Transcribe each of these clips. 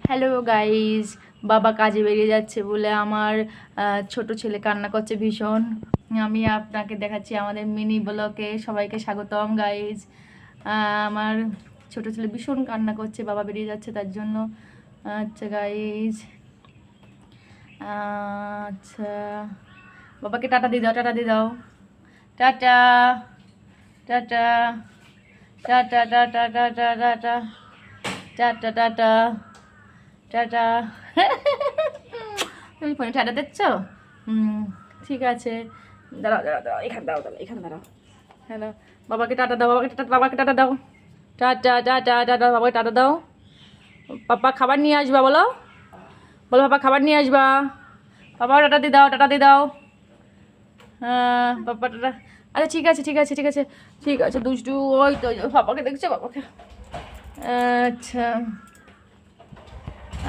Hello guys, বাবা কাজে বেরিয়ে যাচ্ছে বলে আমার ছোট ছেলে কান্না করছে ভীষণ। আমি আপনাকে দেখাচ্ছি আমাদের মিনি ব্লকে। সবাইকে স্বাগতম গাইজ। আমার ছোট ছেলে ভীষণ কান্না করছে, বাবা বেরিয়ে যাচ্ছে তার জন্য। আচ্ছা গাইজ, আচ্ছা বাবাকে টাটা দিয়ে দাও, টাটা দিয়ে দাও, tata tata tata tata tata tata tata tata tata. তুমি ফোনে টাটা দিচ্ছ? ঠিক আছে, দাঁড়াও দাঁড়াও দাঁড়াও, এখানে দাও, দাঁড়াও এখানে দাঁড়াও। হ্যালো, বাবাকে টাটা দাও, বাবাকে টাটা দাও, টাটা টাটা টাটা, বাবাকে টাটা দাও। পাপা খাবার নিয়ে আসবা, বলো বলো পাপা খাবার নিয়ে আসবা। বাবা টাটা দিয়ে দাও, টাটা দিয়ে দাও। হ্যাঁ বাবা টাটা। আচ্ছা ঠিক আছে ঠিক আছে ঠিক আছে ঠিক আছে, দুষ্টু ওই তো পাপাকে দেখছো, বাবাকে। আচ্ছা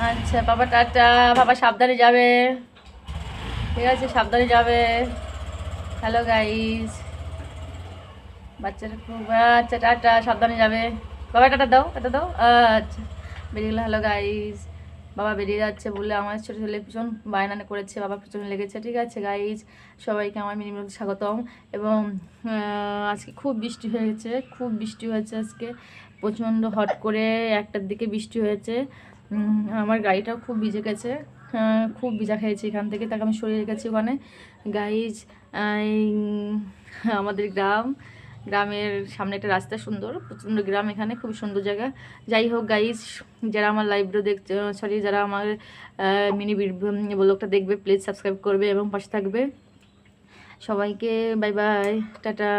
আচ্ছা বাবা টাটা, বাবা সাবধানে যাবে, ঠিক আছে সাবধানে যাবে। হ্যালো গাইস, বাচ্চারা খুব আচ্ছা টাটা, সাবধানে যাবে। বাবা টাটা দাও, টাটা দাও। আচ্ছা বেরিয়ে গেলো। হ্যালো গাইস, বাবা বেরিয়ে যাচ্ছে বলে আমার ছোটো ছেলে ভীষণ বায়না করেছে, বাবার পিছনে লেগেছে। ঠিক আছে গাইস, সবাইকে আমার মিনিমাম স্বাগতম। এবং আজকে খুব বৃষ্টি হয়েছে, খুব বৃষ্টি হয়েছে আজকে, প্রচণ্ড হট করে 1টার দিকে বৃষ্টি হয়েছে। আমার গাড়িটাও খুব ভিজে গেছে, খুব ভিজা খেয়েছি এখান থেকে, তাকে আমি সরিয়ে রেখেছি ওখানে। গাইজ, আমাদের গ্রামের সামনে একটা রাস্তা, সুন্দর প্রচণ্ড গ্রাম, এখানে খুব সুন্দর জায়গা। যাই হোক গাইজ, যারা আমার লাইভটা দেখছে, সরি যারা আমার মিনি ব্লগটা দেখবে, প্লিজ সাবস্ক্রাইব করবে এবং পাশে থাকবে। সবাইকে বাই বাই, টাটা।